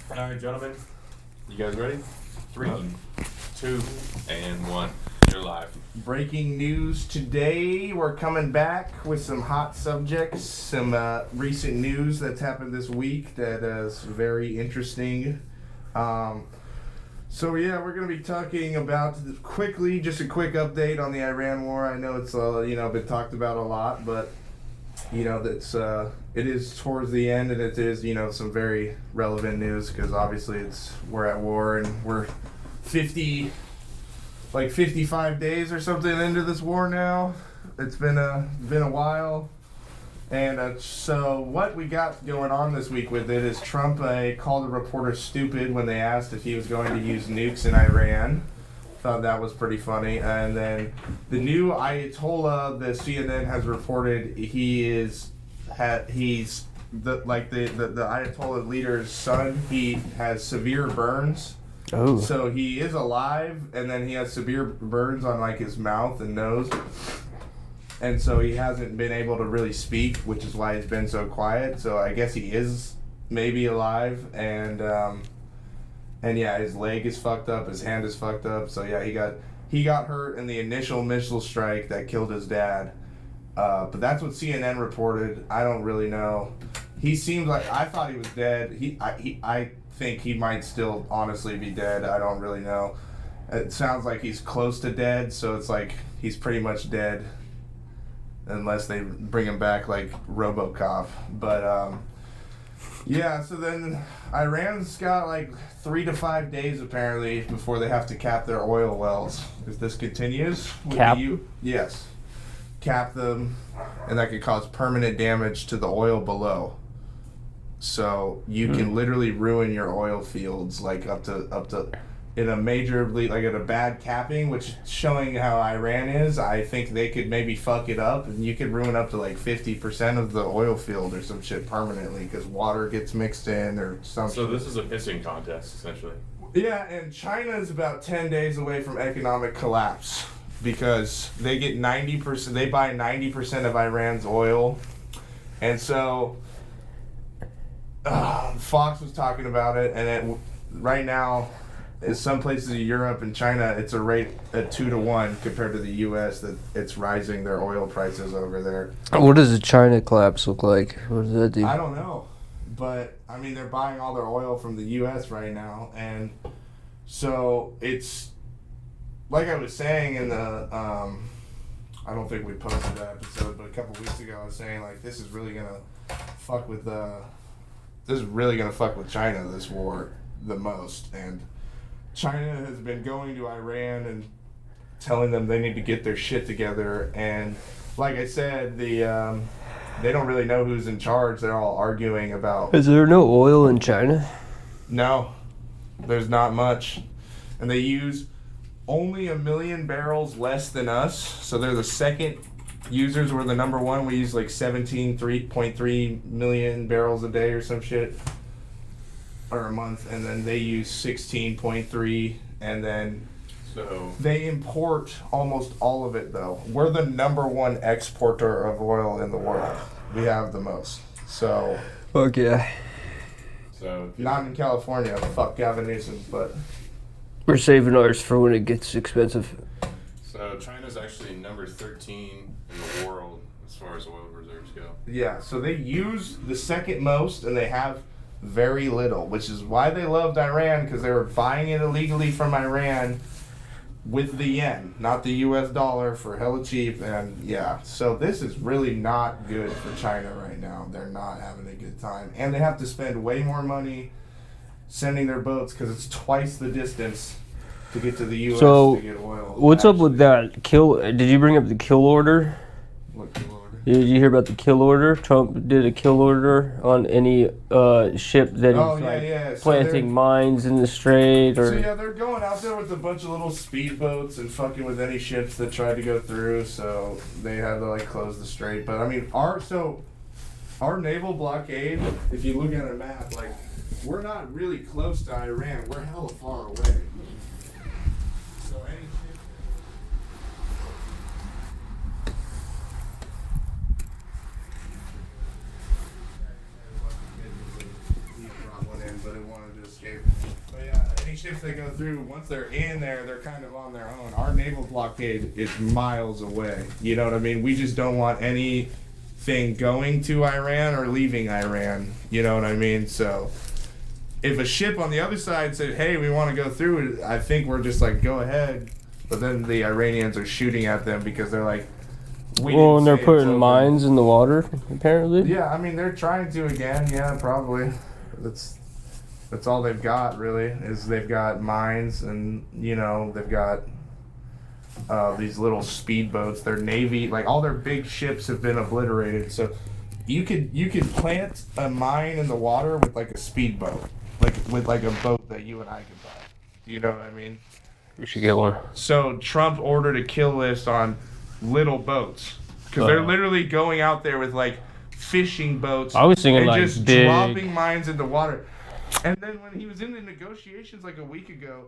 All right, gentlemen. You guys ready? 3, 2, and 1. You're live. Breaking news today. We're coming back with some hot subjects, some recent news that's happened this week that is very interesting. So yeah, we're going to be talking about quickly, just a quick update on the Iran war. I know it's been talked about a lot, but that's it is towards the end, and it is some very relevant news because obviously we're at war and we're 55 days or something into this war now. It's been a while, and so what we got going on this week with it is Trump called a reporter stupid when they asked if he was going to use nukes in Iran. Thought that was pretty funny. And then the new Ayatollah, the CNN has reported he's the Ayatollah leader's son. He has severe burns. Oh. So he is alive, and then he has severe burns on his mouth and nose, and so he hasn't been able to really speak, which is why he's been so quiet. So I guess he is maybe alive, and yeah, his leg is fucked up, his hand is fucked up. So yeah, he got hurt in the initial missile strike that killed his dad. But that's what CNN reported. I don't really know. He seemed like, I thought he was dead. I think he might still honestly be dead. I don't really know. It sounds like he's close to dead, so it's like he's pretty much dead unless they bring him back like RoboCop. But yeah, so then Iran's got 3 to 5 days apparently before they have to cap their oil wells. If this continues, Cap? Yes, cap them, and that could cause permanent damage to the oil below. So you can literally ruin your oil fields up to in a majorly at a bad capping, which showing how Iran is. I think they could maybe fuck it up, and you could ruin up to 50% of the oil field or some shit permanently because water gets mixed in or something. So this is a pissing contest, essentially. Yeah, and China is about 10 days away from economic collapse because they get 90%. They buy 90% of Iran's oil, and so. Fox was talking about it, and right now, in some places in Europe and China, it's a rate at 2 to 1 compared to the U.S. that it's rising their oil prices over there. What does a China collapse look like? What does that do? I don't know, but I mean they're buying all their oil from the U.S. right now, and so it's like I was saying in the I don't think we posted that episode, but a couple weeks ago I was saying this is really gonna fuck with China, this war, the most. And China has been going to Iran and telling them they need to get their shit together. And like I said, they don't really know who's in charge. They're all arguing about... Is there no oil in China? No, there's not much. And they use only 1 million barrels less than us. So they're the second... Users were the number one. We use 3.3 million barrels a day or some shit, or a month, and then they use 16.3, and then So they import almost all of it though. We're the number one exporter of oil in the world. We have the most. So Fuck yeah. not in California. Fuck Gavin Newsom, but We're saving ours for when it gets expensive. So China's actually number 13 in the world as far as oil reserves go. yeah. So they use the second most, and they have very little, which is why they loved Iran, because they were buying it illegally from Iran with the yen, not the U.S. dollar, for hella cheap. And yeah, so this is really not good for China right now. They're not having a good time, and they have to spend way more money sending their boats because it's twice the distance to get to the U.S. So, to get oil. What's up with that kill? Did you bring up the kill order? What kill order? Did you hear about the kill order? Trump did a kill order on any ship that is So planting mines in the strait, or So yeah, they're going out there with a bunch of little speedboats and fucking with any ships that tried to go through. So they had to close the strait. But I mean, our naval blockade, if you look at a map, we're not really close to Iran. We're hella far away. So any ship. He brought one in, but it won't. wanted to escape. But yeah, any ships that go through, once they're in there, they're kind of on their own. Our naval blockade is miles away. You know what I mean? We just don't want anything going to Iran or leaving Iran. You know what I mean? So if a ship on the other side said, hey, we want to go through it, I think we're just like, go ahead. But then the Iranians are shooting at them because they're like, Well, and they're putting mines in the water, apparently. Yeah, I mean, they're trying to again. Yeah, probably. That's all they've got, really, is they've got mines and, you know, they've got these little speedboats. Their navy, like, all their big ships have been obliterated. So you could plant a mine in the water with, like, a speedboat. With a boat that you and I could buy. You know what I mean? We should get one. So Trump ordered a kill list on little boats. Because they're literally going out there with, like, fishing boats. I was thinking, and like, just big... dropping mines in the water. And then when he was in the negotiations, like, a week ago,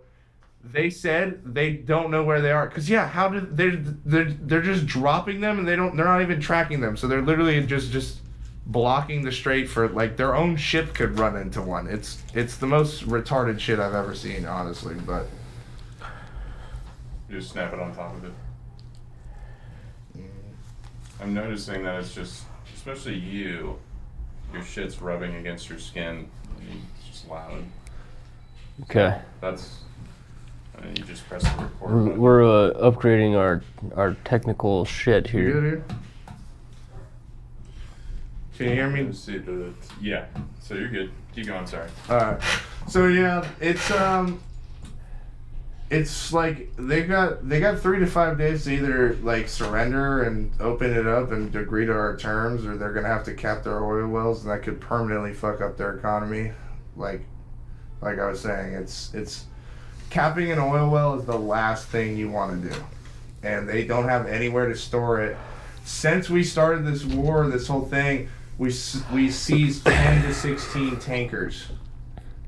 they said they don't know where they are. Because, yeah, how did... They're just dropping them, and they're not even tracking them. So they're literally just blocking the strait for, like, their own ship could run into one. It's the most retarded shit I've ever seen, honestly, but... You just snap it on top of it. I'm noticing that it's just, especially your shit's rubbing against your skin. It's just loud. Okay. That's, and you just press the record button. We're upgrading our technical shit You here. good here? Can you hear me? Yeah. So you're good. Keep going. Sorry. Alright. So yeah, it's like they got 3 to 5 days to either like surrender and open it up and agree to our terms, or they're gonna have to cap their oil wells, and that could permanently fuck up their economy. Like I was saying, it's capping an oil well is the last thing you want to do, and they don't have anywhere to store it. Since we started this war, this whole thing, we seized 10 to 16 tankers.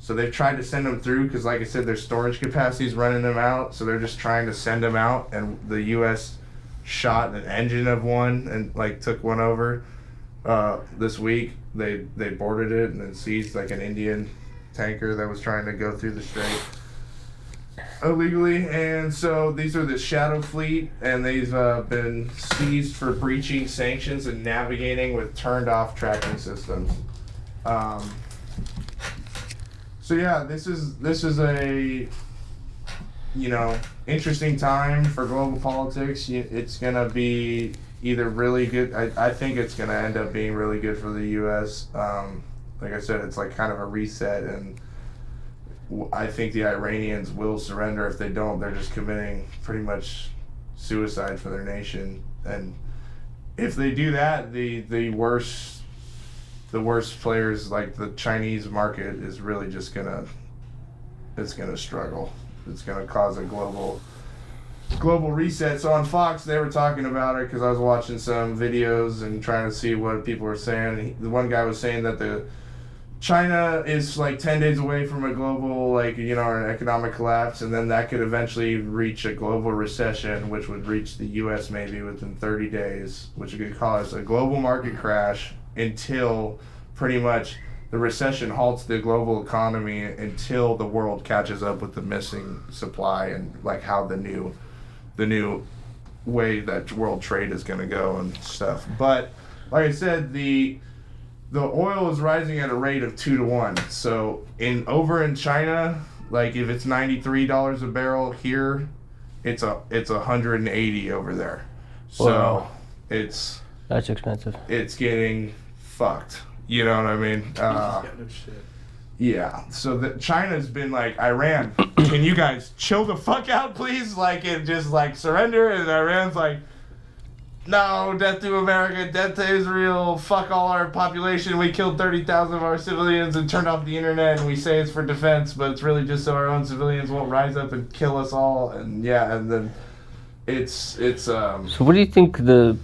So they've tried to send them through because, like I said, their storage capacity is running them out. So they're just trying to send them out. And the U.S. shot an engine of one and like took one over this week. They boarded it and then seized like an Indian tanker that was trying to go through the strait illegally. And so these are the Shadow Fleet, and they've been seized for breaching sanctions and navigating with turned off tracking systems. So yeah, this is a, you know, interesting time for global politics. It's gonna be either really good. I think it's gonna end up being really good for the U.S. Like I said, it's like kind of a reset, and I think the Iranians will surrender. If they don't, they're just committing pretty much suicide for their nation. And if they do that, the worst players, like the Chinese market, is really just gonna struggle. It's gonna cause a global reset. So on Fox, they were talking about it because I was watching some videos and trying to see what people were saying. The one guy was saying that China is like 10 days away from a global, like, you know, an economic collapse, and then that could eventually reach a global recession, which would reach the U.S. maybe within 30 days, which could cause a global market crash until pretty much the recession halts the global economy until the world catches up with the missing supply and like how the new way that world trade is going to go and stuff. But like I said, the oil is rising at a rate of 2 to 1. So over in China, like if it's $93 a barrel here, it's 180 over there. So wow. That's expensive. It's getting fucked. You know what I mean? Yeah, no shit. Yeah. So China's been like, Iran, can you guys chill the fuck out, please? Like, and just like surrender. And Iran's like, no, death to America, death to Israel, fuck all our population. We killed 30,000 of our civilians and turned off the internet, and we say it's for defense, but it's really just so our own civilians won't rise up and kill us all. And yeah, and then So what do you think the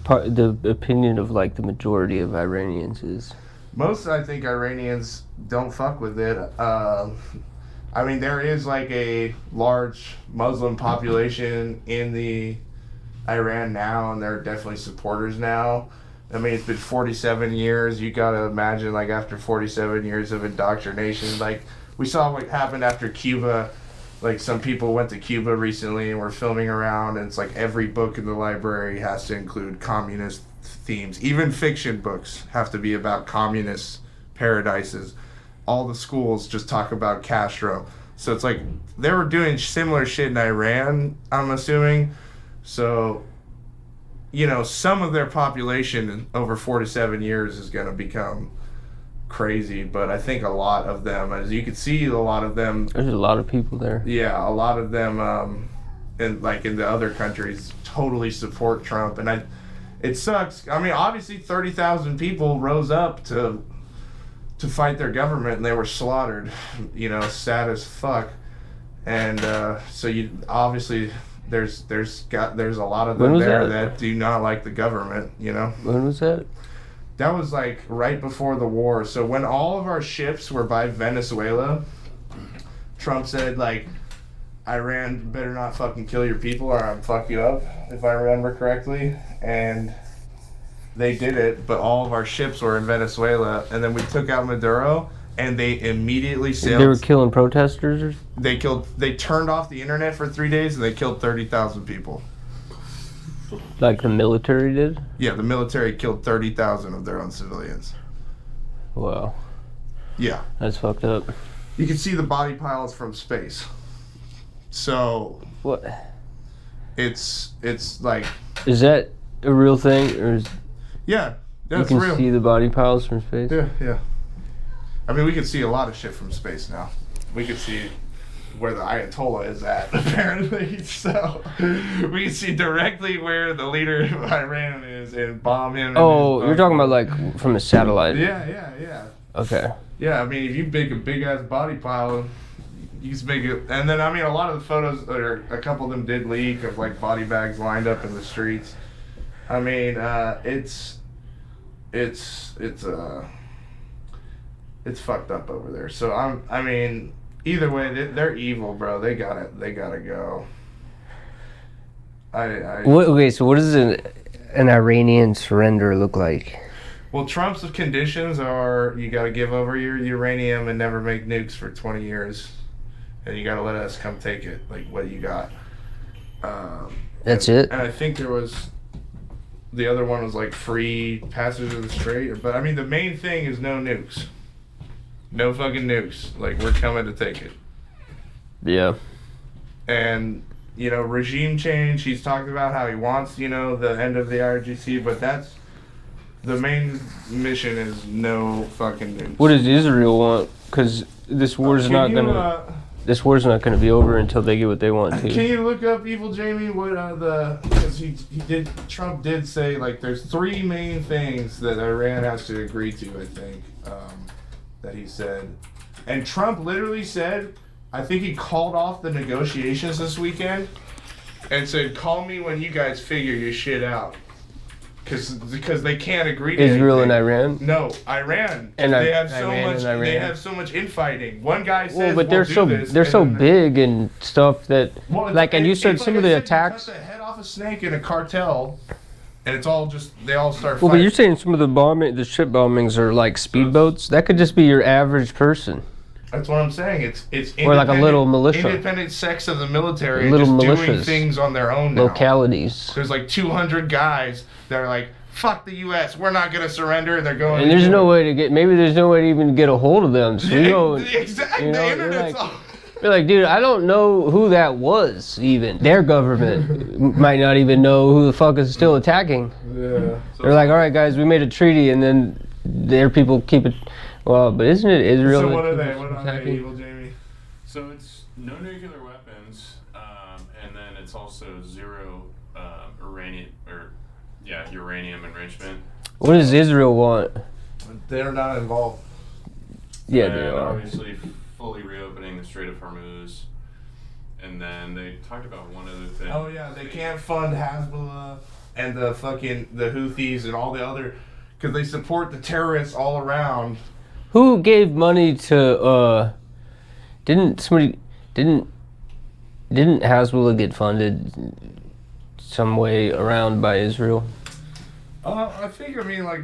opinion of like the majority of Iranians is? Most, I think, Iranians don't fuck with it. I mean, there is like a large Muslim population in the Iran now, and they're definitely supporters now. I mean, it's been 47 years. You gotta imagine, like, after 47 years of indoctrination, like, we saw what happened after Cuba. Like some people went to Cuba recently and were filming around, and it's like every book in the library has to include communist themes. Even fiction books have to be about communist paradises. All the schools just talk about Castro. So it's like they were doing similar shit in Iran, I'm assuming. So, you know, some of their population over 4 to 7 years is going to become crazy, but I think a lot of them, as you can see, a lot of them, There's a lot of people there. yeah, a lot of them in the other countries totally support Trump, and it sucks. I mean, obviously 30,000 people rose up to fight their government, and they were slaughtered, you know, sad as fuck. And so you obviously there's a lot of them there that do not like the government, you know. When was that? That was like right before the war. So when all of our ships were by Venezuela, Trump said like, Iran better not fucking kill your people or I'll fuck you up, if I remember correctly. And they did it, but all of our ships were in Venezuela. And then we took out Maduro, and they immediately sailed. They were killing protesters? Or? They turned off the internet for 3 days, and they killed 30,000 people. Like the military did? Yeah, the military killed 30,000 of their own civilians. Wow. Yeah. That's fucked up. You can see the body piles from space. So What? it's like, Is that a real thing? Or is, yeah, you that's can real. see the body piles from space? Yeah. I mean, we can see a lot of shit from space now. We can see where the Ayatollah is at, apparently. So we can see directly where the leader of Iran is and bomb him. Oh, you're talking about like from a satellite? Yeah. Okay. Yeah, I mean, if you make a big ass body pile, you can make it. And then, I mean, a lot of the photos, or a couple of them did leak of like body bags lined up in the streets. I mean, it's fucked up over there. So I mean, either way, they're evil, bro. They gotta go. Okay, so what does an Iranian surrender look like? Well, Trump's conditions are you gotta give over your uranium and never make nukes for 20 years, and you gotta let us come take it. Like, what you got? That's it. And I think there was. The other one was like free passage of the strait, but I mean the main thing is no nukes. No fucking nukes. Like, we're coming to take it. Yeah. And, you know, regime change, he's talked about how he wants, you know, the end of the IRGC, but that's the main mission is no fucking nukes. What does Israel want? Because this war's not gonna. This war's not gonna be over until they get what they want to. Can you look up Evil Jamie? What because Trump did say like there's 3 main things that Iran has to agree to. I think that he said, and Trump literally said, I think he called off the negotiations this weekend and said, "Call me when you guys figure your shit out." Because they can't agree to Israel anything. and Iran? No, Iran. And they have so Iran much. and Iran. They have so much infighting. One guy says, Well, but they're we'll do this, they're and so then- big and stuff that and you said it's some like of I the said, attacks. You cut the head off a snake in a cartel, and it's all just they all start. Well, but fighting. you're saying some of the ship bombings are like speedboats. That could just be your average person. That's what I'm saying. It's Or like a little militia. independent sects of the military, Little just doing militias. things on their own now. Localities. There's like 200 guys that are like, "Fuck the U.S. We're not gonna surrender." And they're going. And there's no way to get. Maybe there's no way to even get a hold of them. So you know, Exactly. you know, The you're internet's like- all. You're like, dude, I don't know who that was. Even their government might not even know who the fuck is still attacking. Yeah. They're like, all right, guys, we made a treaty, and then their people keep it. Well, but isn't it Israel? So that what are keeps they? What are they, attacking? Evil Jamie? So it's no nuclear weapons, and then it's also zero uranium enrichment. What does Israel want? They're not involved. Yeah, and they are. obviously fully reopening the Strait of Hormuz. And then they talked about one other thing. Oh yeah, they can't fund Hezbollah and the Houthis and all the other, because they support the terrorists all around. Who gave money to? Didn't Hezbollah get funded some way around by Israel? I think, I mean, like,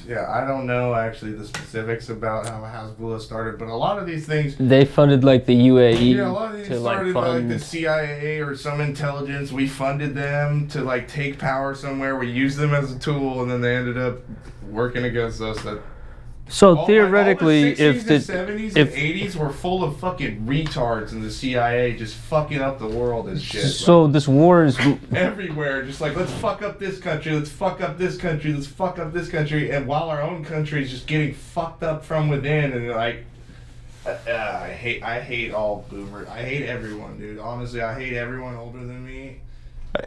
Yeah, I don't know actually the specifics about how Hezbollah started, but a lot of these things. They funded like the UAE Yeah, a lot of these to like started by like fund. the CIA or some intelligence. We funded them to like take power somewhere. We used them as a tool, and then they ended up working against us. That So theoretically, all the 60s if the and 70s and 80s were full of fucking retards in the CIA just fucking up the world and shit. so this war is Everywhere, just like, let's fuck up this country, let's fuck up this country, let's fuck up this country, and while our own country is just getting fucked up from within, and like, I hate all boomers. I hate everyone, dude. Honestly, I hate everyone older than me,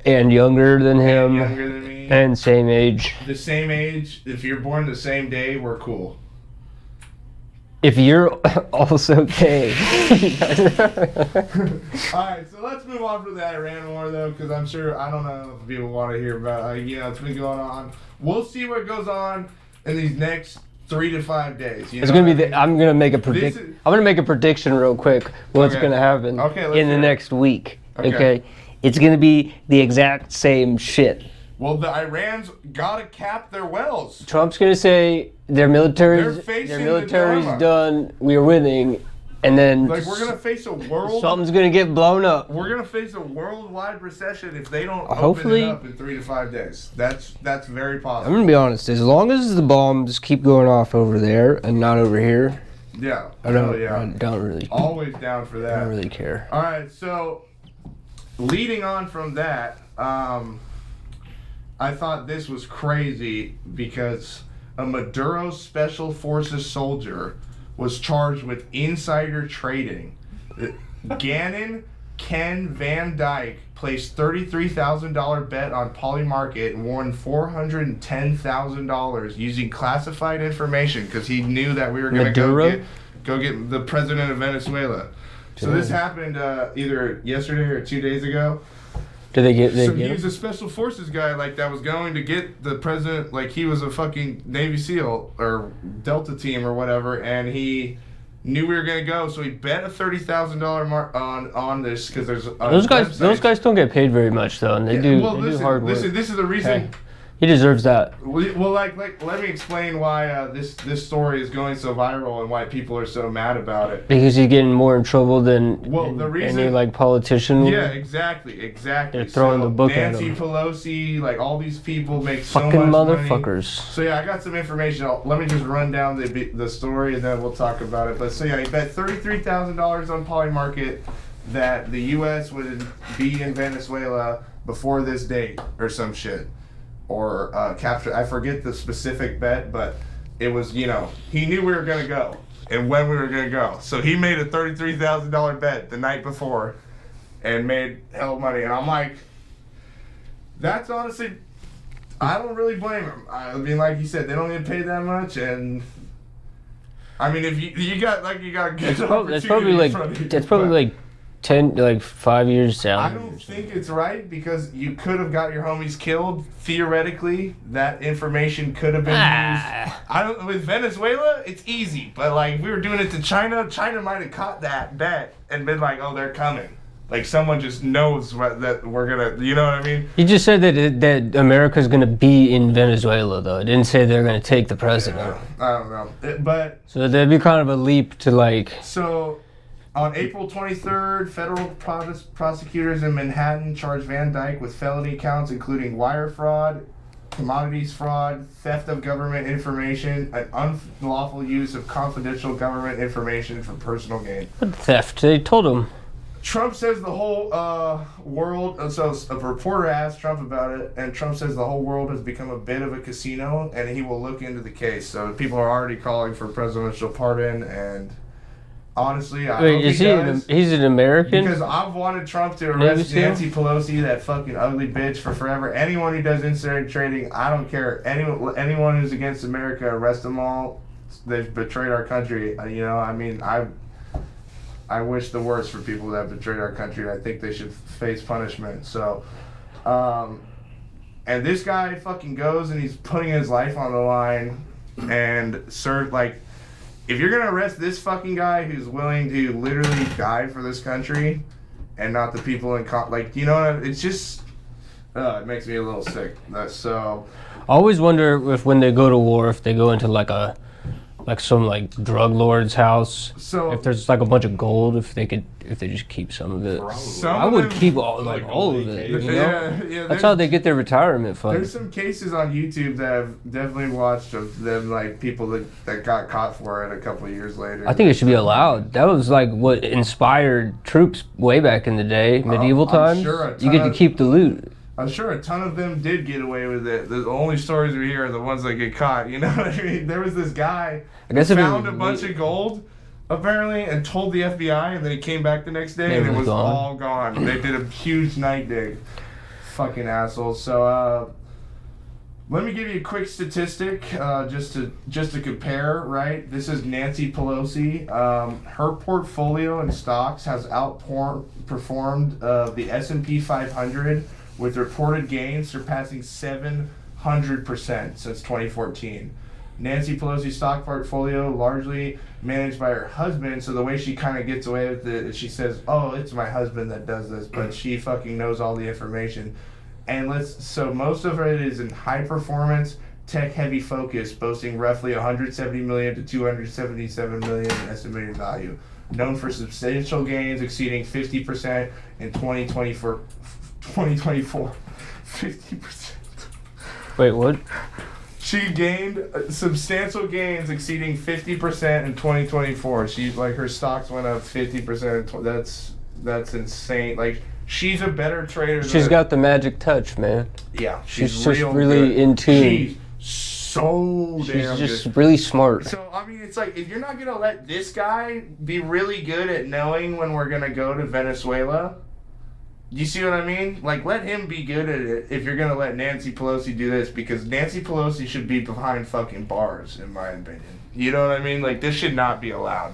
and younger than him, younger than me, and same age. the same age. If you're born the same day, we're cool. If you're also gay. Alright, so let's move on from the Iran war, though, because I'm sure, I don't know if people want to hear about it's been going on. We'll see what goes on in these next 3 to 5 days. It's gonna be. I'm gonna make a predict. This is- I'm gonna make a prediction real quick. What's Okay. gonna happen Okay, let's in the hear it. next week? Okay. Okay. It's gonna be the exact same shit. Well, the Iran's gotta cap their wells. Trump's gonna say their They're military's facing the military's dilemma. done. We are winning, and then Like, we're gonna face a world. something's gonna get blown up. We're gonna face a worldwide recession if they don't Hopefully- open it up in 3 to 5 days. That's very I'm possible. gonna be honest. As long as the bombs keep going off over there and not over here, Yeah. I don't. Oh, yeah. I don't really. Always down for I that. don't really care. All right, so leading on from that, I thought this was crazy because a Maduro Special Forces soldier was charged with insider trading. Gannon Ken Van Dyke placed $33,000 bet on Polymarket and won $410,000 using classified information because he knew that we were going to Maduro? go get the president of Venezuela. So this happened either yesterday or 2 days ago. Did they get? They So get he him? was a special forces guy, like that was going to get the president, like he was a fucking Navy SEAL or Delta team or whatever, and he knew we were gonna go, so he bet a $30,000 mark on this because there's Those guys don't get paid very much though, and they do hard work. Listen, this is the reason. Okay. He deserves that. Well, like, let me explain why this story is going so viral and why people are so mad about it. Because he's getting more in trouble than The reason, any like politician. Yeah, exactly. They're throwing the book at Nancy him. Pelosi, like all these people make so Fucking much motherfuckers. money. So yeah, I got some information. Let me just run down the story and then we'll talk about it. But so yeah, he bet $33,000 on Polymarket that the U.S. would be in Venezuela before this date or some shit. Or capture. I forget the specific bet, but it was, he knew we were gonna go and when we were gonna go. So he made a $33,000 bet the night before and made hell of money. And I'm like, that's honestly, I don't really blame him. I mean, like you said, they don't get paid that much, and I mean, if you got a good That's opportunity probably in like front of you, that's probably but like 5 years salary. I don't think it's right because you could have got your homies killed. Theoretically, that information could have been used. With Venezuela, it's easy, but like if we were doing it to China, China might have caught that bet and been like, "Oh, they're coming." Like someone just knows that we're gonna, you know what I mean? You just said that America's gonna be in Venezuela though. It didn't say they're gonna take the president. I don't know, but So that'd be kind of a leap to like. so. On April 23rd, federal prosecutors in Manhattan charged Van Dyke with felony counts including wire fraud, commodities fraud, theft of government information, and unlawful use of confidential government information for personal gain. What theft? They told him. Trump says the whole world, so a reporter asked Trump about it, and Trump says the whole world has become a bit of a casino, and he will look into the case. So people are already calling for presidential pardon, and honestly, I Wait, hope is he he? does. He's an American. Because I've wanted Trump to Navy arrest SEAL? Nancy Pelosi, that fucking ugly bitch, for forever. Anyone who does insider trading, I don't care. Anyone who's against America, arrest them all. They've betrayed our country. I wish the worst for people that have betrayed our country. I think they should face punishment. So, and this guy fucking goes and he's putting his life on the line and if you're gonna arrest this fucking guy who's willing to literally die for this country, and not the people in it's just, it makes me a little sick. I always wonder if when they go to war, if they go into like some like drug lord's house, So if there's like a bunch of gold, if they just keep some of it. Probably. Some I of would them- keep all Like all of only it. cases. You know? yeah, That's how they get their retirement fund. There's some cases on YouTube that I've definitely watched of them, like people that got caught for it a couple of years later. I think it should be allowed. That was like what inspired troops way back in the day, medieval I'm times. sure a You get to ton- keep the loot. I'm sure a ton of them did get away with it. The only stories we hear are the ones that get caught. You know what I mean? There was this guy I guess who if it found a was bunch of gold, apparently, and told the FBI, and then he came back the next day, and it was gone. all gone. They did a huge night dig. Fucking assholes. So, let me give you a quick statistic, just to compare. Right, this is Nancy Pelosi. Her portfolio in stocks has outperformed the S&P 500 with reported gains surpassing 700% since 2014. Nancy Pelosi's stock portfolio largely managed by her husband, so the way she kind of gets away with it is she says, "Oh, it's my husband that does this," but she fucking knows all the information. And so most of it is in high performance, tech heavy focus, boasting roughly 170 million to 277 million in estimated value. Known for substantial gains exceeding 50% in 2024. 50%. Wait, what? She gained substantial gains exceeding 50% in 2024. Her stocks went up 50%. That's insane. Like, she's a better trader. She's got the magic touch, man. Yeah, She's just real really good. in tune. She's so She's damn just good. really smart. So I mean, it's like if you're not gonna let this guy be really good at knowing when we're gonna go to Venezuela. You see what I mean? Like, let him be good at it if you're gonna let Nancy Pelosi do this, because Nancy Pelosi should be behind fucking bars, in my opinion. You know what I mean? Like, this should not be allowed.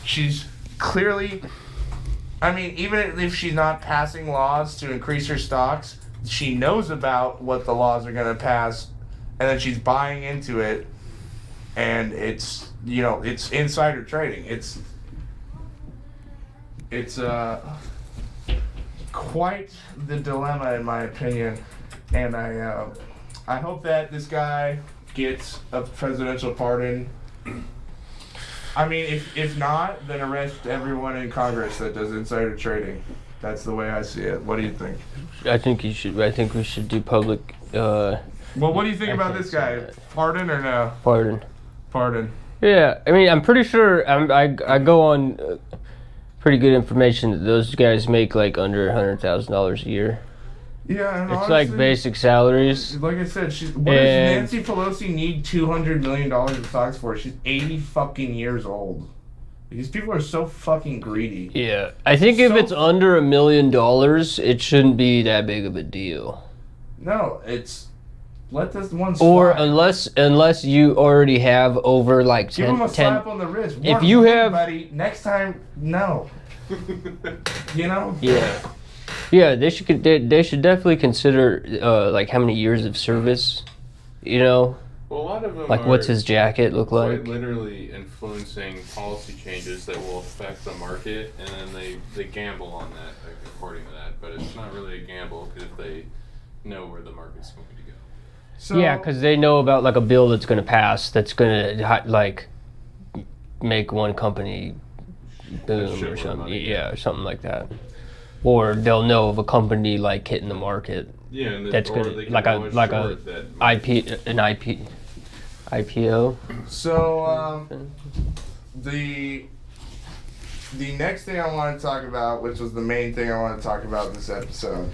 She's clearly, I mean, even if she's not passing laws to increase her stocks, she knows about what the laws are gonna pass, and then she's buying into it, and it's, you know, it's insider trading. It's quite the dilemma, in my opinion, and I hope that this guy gets a presidential pardon. I mean, if not, then arrest everyone in Congress that does insider trading. That's the way I see it. What do you think? I think we should do public Well, what do you think I about can't this say guy? that. Pardon or no? pardon. Pardon. Yeah, I mean, I'm pretty sure I go on pretty good information that those guys make like under $100,000 a year. Yeah, and It's honestly, like basic salaries. like I said, what does And- Nancy Pelosi need $200 million in stocks for? She's 80 fucking years old. These people are so fucking greedy. Yeah, I think if So- it's under $1 million, it shouldn't be that big of a deal. No, it's let this one slide. Or unless you already have over like Give him a 10, slap on the wrist. If Warn you me, have- buddy, next time, no. You know? Yeah, they should definitely consider like how many years of service, you know, Well, a lot of them like are what's his jacket look quite like. literally influencing policy changes that will affect the market, and then they gamble on that, like, according to that. But it's not really a gamble if they know where the market's going to go. So, Yeah, because they know about like a bill that's going to pass that's going to like make one company boom shitload or of something. money. Yeah, or something like that. Or they'll know of a company like hitting the market. Yeah, and That's or good. they can Like a- go like a short that IPO. So, the next thing I want to talk about, which was the main thing I want to talk about in this episode,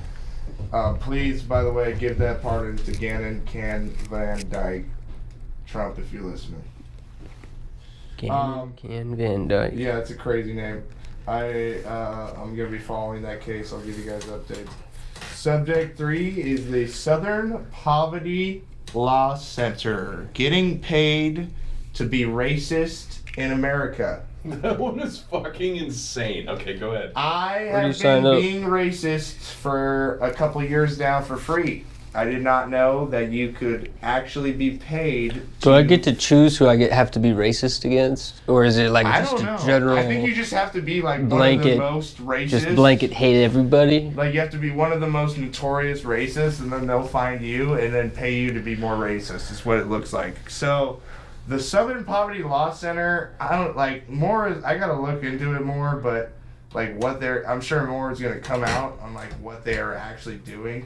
please, by the way, give that pardon to Gannon Can Van Dyke Trump if you're listening. Can Van Dyke. Yeah, it's a crazy name. I'm gonna be following that case. I'll give you guys updates. Subject 3 is the Southern Poverty Law Center getting paid to be racist in America. That one is fucking insane. Okay, go ahead. I Where do you have sign been up? being racist for a couple years now for free. I did not know that you could actually be paid. Do I get to choose who have to be racist against, or is it like I just don't a know. general? I think you just have to be like blanket, one of the most racist. just blanket hate everybody. Like you have to be one of the most notorious racists, and then they'll find you and then pay you to be more racist. Is what it looks like. So, the Southern Poverty Law Center. I don't like more. I gotta look into it more, but like what I'm sure more is gonna come out on like what they are actually doing.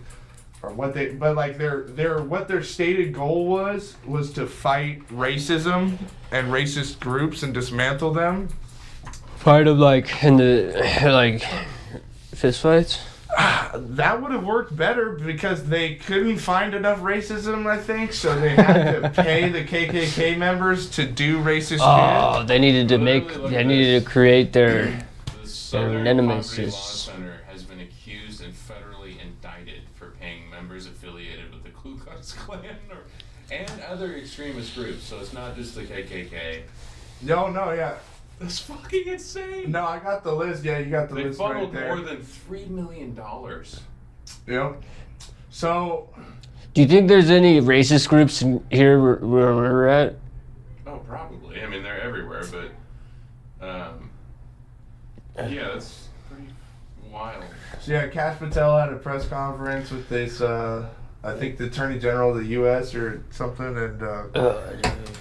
Or what they, but like what their stated goal was to fight racism and racist groups and dismantle them. Part of like in the like fist fights. That would have worked better because they couldn't find enough racism, I think, so they had to pay the KKK members to do racist Oh, shit. they needed to they needed to create their The Southern nemesis. Poverty Law Center has been accused and federally indicted for paying members affiliated with the Ku Klux Klan and other extremist groups. So it's not just the KKK. No, yeah. That's fucking insane. No, I got the list. Yeah, you got the They list right funneled there. more than $3 million. Yep. So, Do you think there's any racist groups in here where we're at? Oh, probably. I mean, they're everywhere, but yeah, that's pretty wild. so yeah, Kash Patel had a press conference with this, I think the Attorney General of the U.S. or something, and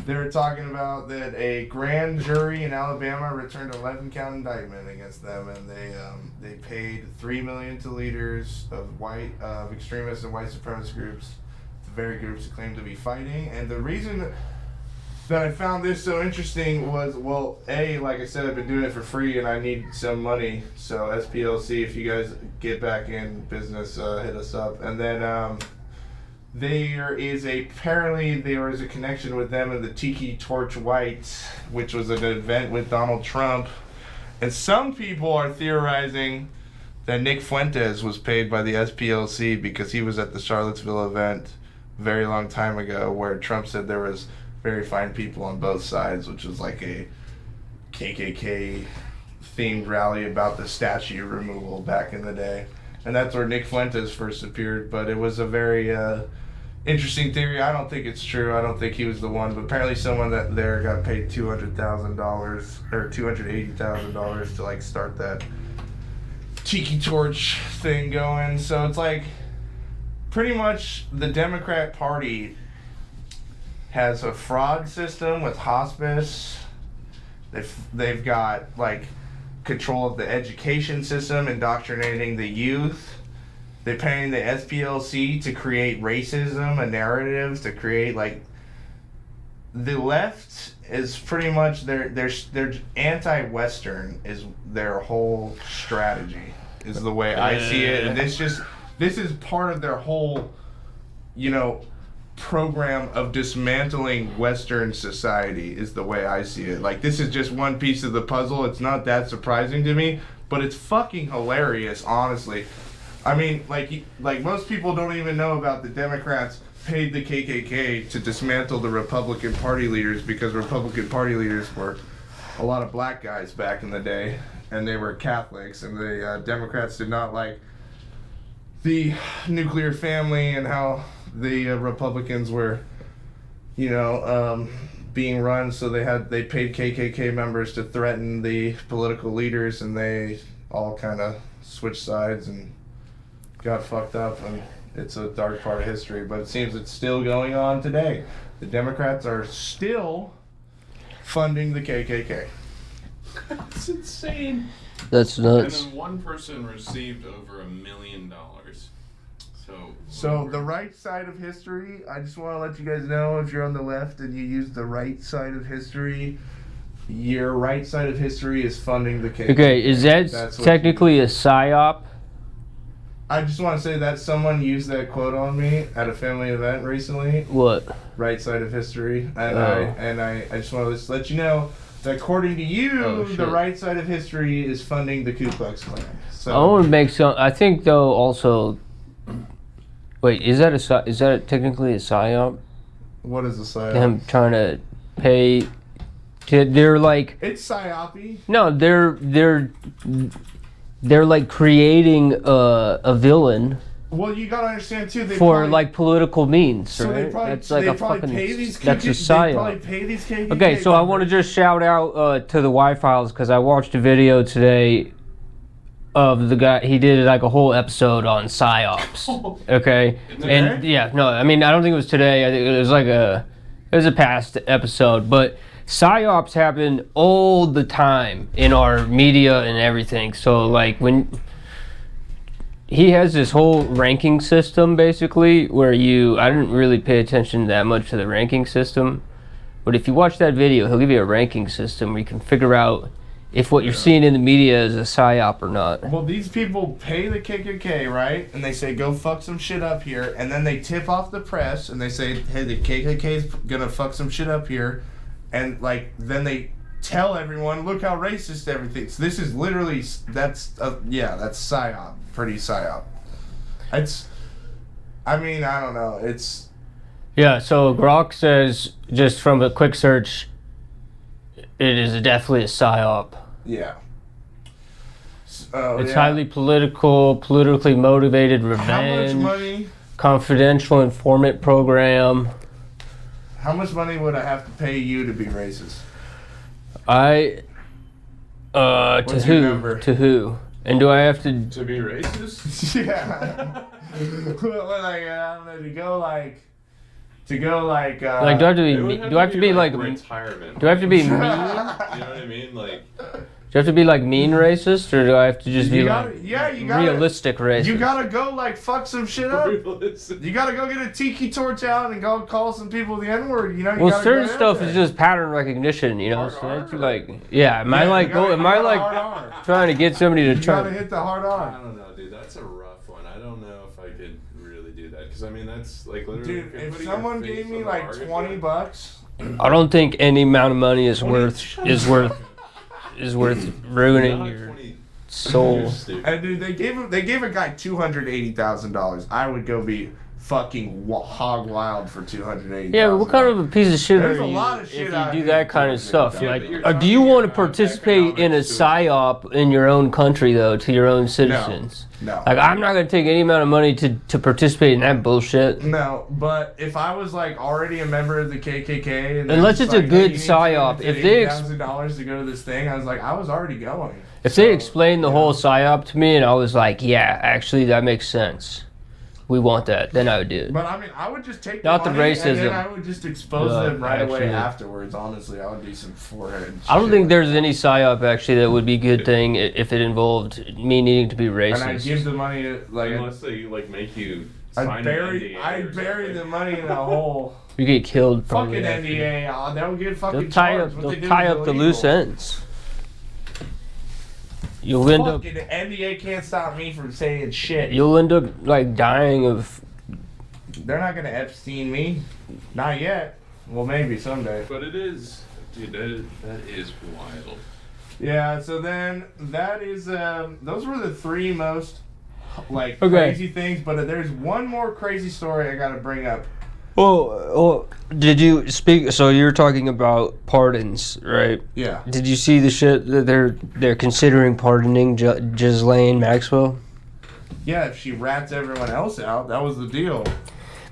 they were talking about that a grand jury in Alabama returned an 11-count indictment against them, and they paid $3 million to leaders of extremist and white supremacist groups, the very groups that claim to be fighting. And the reason that I found this so interesting was, well, like I said, I've been doing it for free and I need some money. So SPLC, if you guys get back in business, hit us up. And then apparently there was a connection with them and the Tiki Torch Whites, which was an event with Donald Trump. And some people are theorizing that Nick Fuentes was paid by the SPLC because he was at the Charlottesville event a very long time ago where Trump said there was very fine people on both sides, which was like a KKK themed rally about the statue removal back in the day. And that's where Nick Fuentes first appeared, but it was a very interesting theory. I don't think it's true. I don't think he was the one, but apparently someone that there got paid $200,000 or $280,000 to like start that Tiki Torch thing going. So it's like pretty much the Democrat Party has a fraud system with hospice. They've got like control of the education system, indoctrinating the youth. They're paying the SPLC to create racism and narratives, to create like the left is pretty much they're anti-Western is their whole strategy, is the way I see it. And this is part of their whole, program of dismantling Western society, is the way I see it. Like, this is just one piece of the puzzle. It's not that surprising to me, but it's fucking hilarious, honestly. I mean, like most people don't even know about the Democrats paid the KKK to dismantle the Republican Party leaders, because Republican Party leaders were a lot of black guys back in the day, and they were Catholics, and the Democrats did not like the nuclear family and how the Republicans were, being run. So they paid KKK members to threaten the political leaders, and they all kind of switched sides and got fucked up. And it's a dark part of history, but it seems it's still going on today. The Democrats are still funding the KKK. That's insane. That's nuts. And then one person received over $1 million. So the right side of history, I just want to let you guys know, if you're on the left and you use the right side of history, your right side of history is funding the KKK. Okay, is that technically a psyop? I just want to say that someone used that quote on me at a family event recently. What? Right side of history. And I just want to let you know that according to you, the right side of history is funding the Ku Klux Klan. So I want to make some. I think though also. Wait, is that technically a psyop? What is a psyop? Them trying to pay. They're like. It's psyopy. No, they're like creating a villain Well, you gotta understand too. They for probably, like political means, so right? they probably, That's like they a probably fucking. pay these That's a KKK, they probably psyop. pay these KKK. Okay, so I want to just shout out to the Y-Files because I watched a video today of the guy. He did like a whole episode on psyops. Okay, and yeah, no, I mean I don't think it was today. I think it was like it was a past episode, but psyops happen all the time in our media and everything. So like when he has this whole ranking system basically where I didn't really pay attention that much to the ranking system, but if you watch that video, he'll give you a ranking system where you can figure out if what you're seeing in the media is a psyop or not. Well, these people pay the KKK, right? And they say, go fuck some shit up here. And then they tip off the press and they say, hey, the KKK's gonna fuck some shit up here. And, like, then they tell everyone, look how racist everything. So this is literally, that's psyop. Pretty psyop. It's, I mean, I don't know. It's... Yeah, so Grok says, just from a quick search, it is definitely a psyop. Yeah. It's highly political, politically motivated revenge. How much money? Confidential informant program. How much money would I have to pay you to be racist? To What's your who? number? To who? And do I have to? To be racist? Yeah. Like, I don't know, to go like do I have to be? It would Do I have to be like? retirement? Do I have to be mean? You know what I mean? Like, Do I have to be like mean racist, or do I have to just be you like gotta, realistic racist? You gotta go like fuck some shit up. You gotta go get a tiki torch out and go call some people the N-word. You know. You Well, gotta certain go stuff there. is just pattern recognition, you know. Hard So that's R. like, yeah. Am I Yeah, like you gotta- am I you gotta like hard R. trying to get somebody to You gotta try? hit the hard I on. don't know, dude. That's a rough one. I don't know if I could really do that because I mean that's like literally. Dude, you're if putting your someone face gave me on the like target. $20, I don't think any amount of money is 20 worth ruining Not your 20. soul. You're stupid. and dude, they gave a guy $280,000. I would go be fucking hog wild for $280,000. Yeah, but what kind of a piece of shit There's are a you lot of shit if out you do here that kind of for stuff? $280,000. Like, Yeah, but you're do you talking want to about participate in a economics too. psyop in your own country though, to your own citizens? No. Like, I'm not gonna take any amount of money to participate in that bullshit. No, but if I was like already a member of the KKK, and Unless it's a good psyop, psyop. If they $80,000 to go to this thing, I was like, I was already going. If they explained the whole psyop to me and I was like, yeah, actually that makes sense. We want that, then I would do it. But I mean, I would just take Not the money and racism. then I would just expose No, them right away actually. afterwards. Honestly, I would do some forehead. I don't shit think like there's that. any psyop actually that would be a good thing if it involved me needing to be And I give racist. the money to, like Unless they like make you I sign bury an NDA I or bury something. the money in a hole. You get killed probably. Fucking after. NDA. They'll get fucking They'll tie charged. up. What They'll they do tie is up the illegal. loose ends. You'll end up. Fucking NDA can't stop me from saying shit. You'll end up like dying of. They're not gonna Epstein me. Not yet. Well, maybe someday. But it is, dude. That is wild. Yeah. So then that is. Those were the three most like Okay. crazy things. But there's one more crazy story I gotta bring up. Well, did you speak? So you're talking about pardons, right? Yeah. Did you see the shit that they're considering pardoning Ghislaine Maxwell? Yeah. If she rats everyone else out, that was the deal.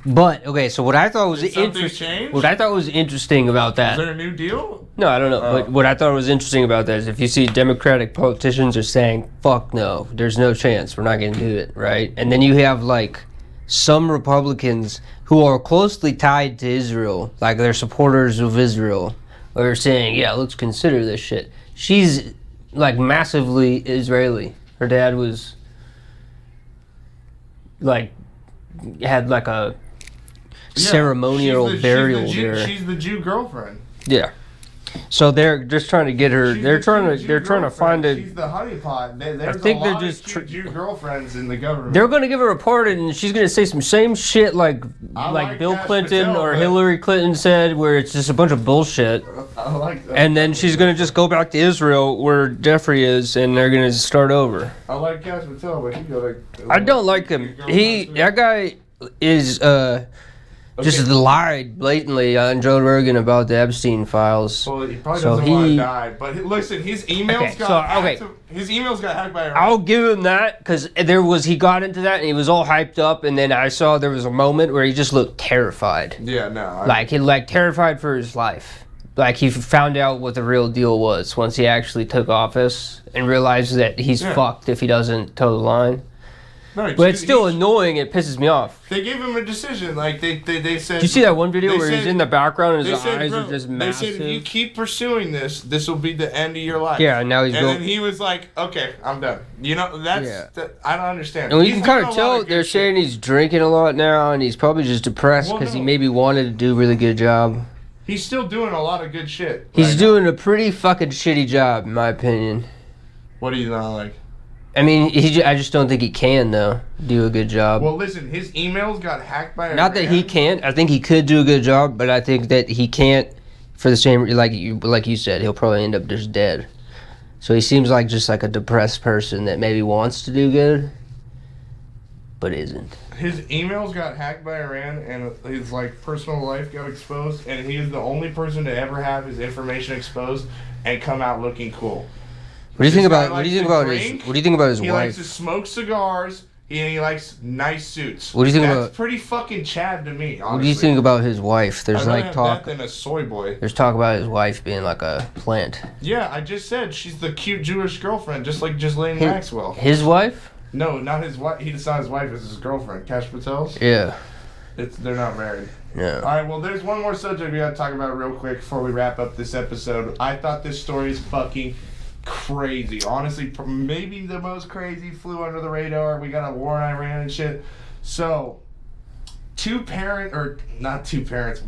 But okay, so what I thought was Did something interesting. change? What I thought was interesting about Is that. there a new deal? No, I don't know. Oh. But what I thought was interesting about that is if you see Democratic politicians are saying, "Fuck no, there's no chance, we're not going to do it," right? And then you have like some Republicans who are closely tied to Israel, like they're supporters of Israel, are saying, "Yeah, let's consider this shit." She's like massively Israeli. Her dad was like had like a ceremonial burial there. She's the Jew girlfriend. Yeah. So they're just trying to get her. She's They're the trying Jew to find girlfriend. a. She's the honeypot. There's think a they're lot just of cute Jew girlfriends in the government. They're gonna give her a pardon, and she's gonna say some same shit like I like like Bill Cash Clinton Patel, or but- Hillary Clinton said, where it's just a bunch of bullshit. I like that. And then she's gonna just go back to Israel where Jeffrey is, and they're gonna start over. I like Cash Patel, but he got like. I don't like him. That guy is just lied blatantly on Joe Rogan about the Epstein files. Well, he probably So doesn't want to he- die. But listen, his emails Okay, got so, hacked. okay. His emails got hacked by Iran. I'll give him that because he got into that and he was all hyped up, and then I saw there was a moment where he just looked terrified, Yeah, no. like terrified for his life. Like he found out what the real deal was once he actually took office and realized that he's fucked if he doesn't toe the line. No, But it's still annoying. It pisses me off. They gave him a decision. Like they said. Did you see that one video they where he's said- in the background and They his said, eyes bro, are just they massive? said if you keep pursuing this will be the end of your life. Yeah, and now he's And going. then he was like, "Okay, I'm done." You know, I don't understand. And you He's can kind done of a lot tell good they're shit. saying he's drinking a lot now, and he's probably just depressed Well, because he no. maybe wanted to do a really good job. He's still doing a lot of good shit. He's right now. doing a pretty fucking shitty job, in my opinion. What do you not like? I mean, I just don't think he can though do a good job. Well, listen, his emails got hacked by. Not that he Iran. can't. I think he could do a good job, but I think that he can't for the same like you said. He'll probably end up just dead. So he seems like just like a depressed person that maybe wants to do good, but isn't. His emails got hacked by Iran, and his like personal life got exposed, and he is the only person to ever have his information exposed and come out looking cool. What do you think This guy about? What do you likes think to about drink. his? What do you think about his He likes to wife? smoke cigars. He likes nice suits. What do you think That's about- pretty fucking Chad to me, honestly. What do you think about his wife? There's I'd rather like have talk. that than a soy boy. There's talk about his wife being like a plant. Yeah, I just said she's the cute Jewish girlfriend, just like Ghislaine His- Maxwell. His wife? No, not his wife. It's not his wife. It's his girlfriend, Cash Patel's. Yeah. They're not married. No. All right. Well, there's one more subject we gotta talk about real quick before we wrap up this episode. I thought this story is fucking crazy. Honestly, maybe the most crazy. Flew under the radar. We got a war in Iran and shit. So,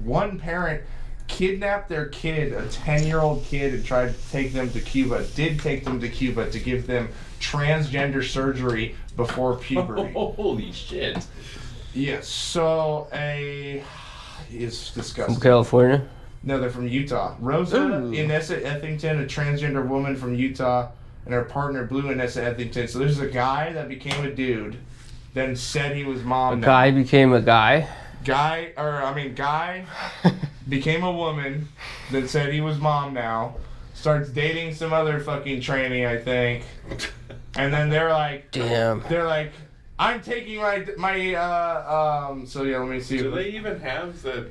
one parent kidnapped their kid, a 10-year-old kid, and tried to take them to Cuba. Did take them to Cuba to give them transgender surgery before puberty. Holy shit. Yes. So it's disgusting. From California? No, they're from Utah. Rosa Ooh. Inessa Ethington, a transgender woman from Utah, and her partner Blue Inessa Ethington. So there's a guy that became a dude, then said he was mom. now. Guy became a guy. Guy became a woman, then said he was mom now. Starts dating some other fucking tranny, I think. And then they're like, Damn. I'm taking so yeah, let me see. Do they even have the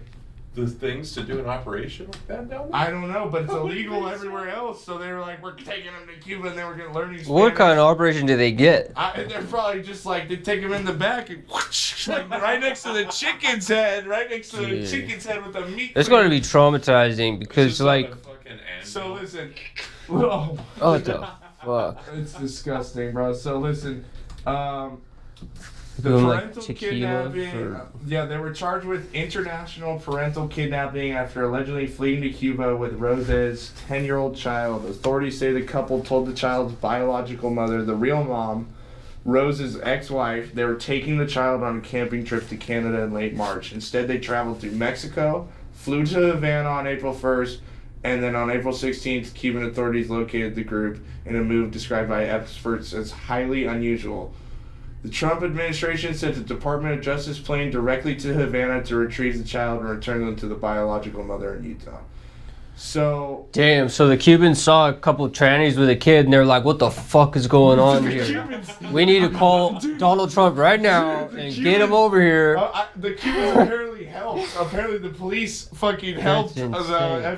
things to do an operation like that down there? I don't know, but it's Oh, illegal please. everywhere else. So they were like, we're taking them to Cuba, and they were going to learn these. What kind of operation did they get? They're probably just like they take him in the back and like right next to the chicken's head, right next to the Dude. chicken's head with the meat. It's going to be traumatizing because Just on like, a fucking So anvil. listen, oh, oh, what the fuck? it's disgusting, bro. So listen, the Doing, like, parental tequila kidnapping. for- Yeah, they were charged with international parental kidnapping after allegedly fleeing to Cuba with Rose's 10-year-old child. Authorities say the couple told the child's biological mother, the real mom, Rose's ex-wife, they were taking the child on a camping trip to Canada in late March. Instead, they traveled through Mexico, flew to Havana on April 1st, and then on April 16th, Cuban authorities located the group in a move described by experts as highly unusual. The Trump administration sent the Department of Justice plane directly to Havana to retrieve the child and return them to the biological mother in Utah. So Damn, so the Cubans saw a couple of trannies with a kid and they're like, what the fuck is going on here? We need to call Donald Trump right now and get him over here. The Cubans apparently helped. Apparently the police fucking helped the That's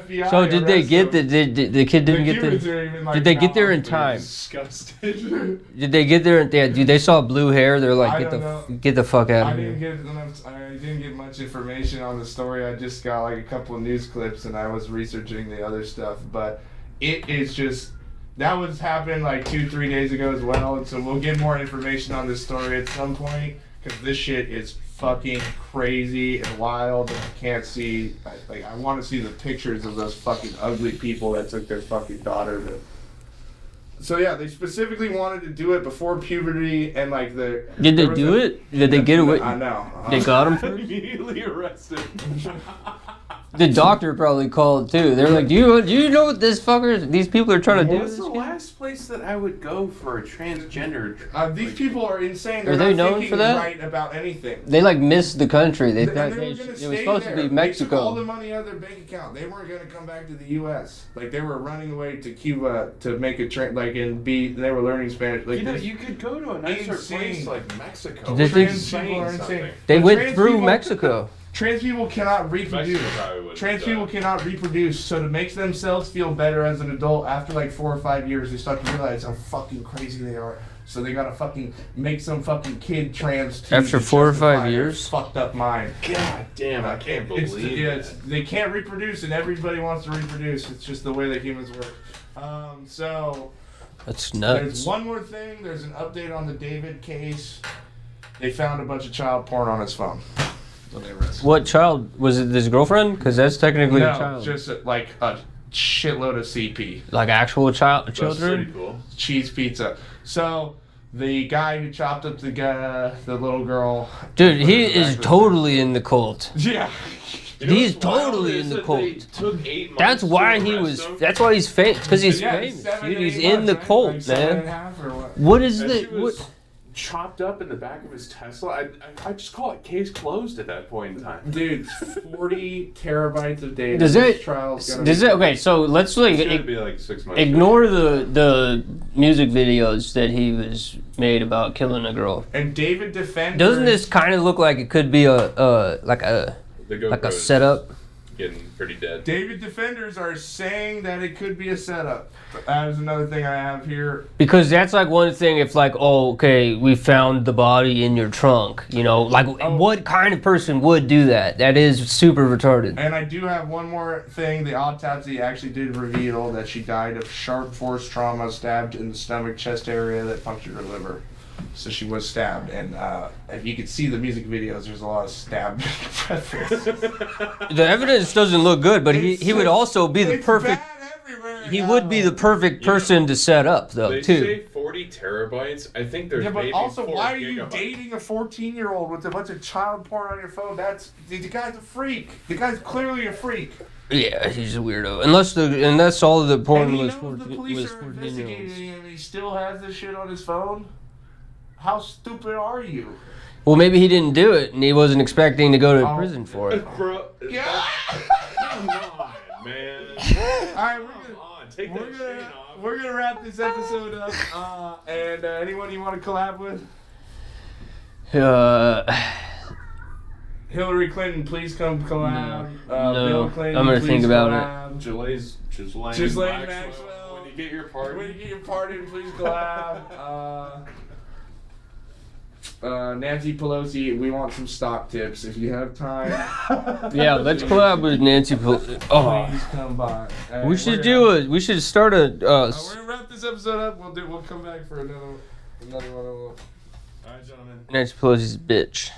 FBI. So did they arrest get him. the kid didn't get Cubans the are even like, did they get there in "Nah, time? Disgusted. Did they get there? Yeah, dude, they saw blue hair. They're like, I get don't get the fuck out I of didn't here. get enough. I didn't get much information on the story. I just got like a couple of news clips, and I was researching the other stuff. But it is just that was happened like 2-3 days ago as well, and so we'll get more information on this story at some point because this shit is fucking crazy and wild. And I can't see. I want to see the pictures of those fucking ugly people that took their fucking daughter to. So yeah, they specifically wanted to do it before puberty and like the. Did they there was do a- it? Did they get away? I know. They got him first? Immediately arrested. The doctor probably called too. They're like, do you know what these people are trying to do? What's the last place that I would go for a transgender? These people are insane. They're Are they not known thinking for that? right about anything. They like missed the country. They were gonna stay It was supposed there. to be They took all the Mexico. money out of their bank account. They weren't gonna come back to the U.S. Like they were running away to Cuba to make a they were learning Spanish. Like You could go to a nicer insane. place like Mexico. They think- trans people are insane. They But went trans through people- Mexico. Trans people cannot reproduce. Mexico probably would've Trans done. people cannot reproduce. So to make themselves feel better as an adult, after like 4 or 5 years, they start to realize how fucking crazy they are. So they gotta fucking make some fucking kid trans. After to 4 or 5 justify their years? fucked up mind. God damn, I can't believe They can't reproduce, and everybody wants to reproduce. It's just the way that humans work. So That's there's nuts. one more thing. There's an update on the David case. They found a bunch of child porn on his phone. So they arrested. What child was it? His girlfriend? Because that's technically a No, child. just like a shitload of CP. Like actual That's pretty children. cool. Cheese pizza. So the guy who chopped up the little girl. Dude, put he in the back is of the- totally in the cult. Yeah. You know He's what's wild totally is in the that cult. they took 8 months That's why to he arrest was. him. That's why he's famous. Because he's Yeah, famous. 7 Dude, to he's 8 in the months, right? cult, Like 7.5 man. or what? What is And the she was what? chopped up in the back of his Tesla. I just call it case closed at that point in time. Dude, 40 terabytes of data. Does This it? trial's gonna Does be- it? Okay, so let's like It's gonna be like 6 months. ignore the music videos that he was made about killing a girl. And David Defender. Doesn't this kind of look like it could be like a The like a GoPro's setup? Getting pretty dead. David Defenders are saying that it could be a setup. That is another thing I have here. Because that's like one thing. If like, oh, okay, we found the body in your trunk. You know, like what kind of person would do that? That is super retarded. And I do have one more thing. The autopsy actually did reveal that she died of sharp force trauma, stabbed in the stomach, chest area that punctured her liver. So she was stabbed, and if you could see the music videos, there's a lot of stabbed preference. The evidence doesn't look good, but he would also be the It's perfect. bad everywhere. He would be the perfect person to set up, though, They too. say 40 terabytes. I think there's Yeah, but maybe also, 4 why are you gigabytes. dating a 14-year-old with a bunch of child porn on your phone? The guy's a freak. The guy's clearly a freak. Yeah, he's a weirdo. Unless all of the porn And he was knows the 14 police was are 14 investigating year him, and he still has this shit on his phone. How stupid are you? Well, maybe he didn't do it, and he wasn't expecting to go to prison for it. Bro, Yeah. come on, man. All right, Come on, take that chain off. we're gonna wrap this episode up. And anyone you want to collab with? Hillary Clinton, please come collab. No. Bill Clinton, I'm gonna please think about collab. Ghislaine Maxwell. When you get your pardon. When you get your pardon, please collab. Nancy Pelosi, we want some stock tips if you have time. Yeah, let's collab with Nancy Pelosi. Oh, Please come by. we should we should start a. We're gonna wrap this episode up. We'll come back for another one. All right, gentlemen. Nancy Pelosi's a bitch.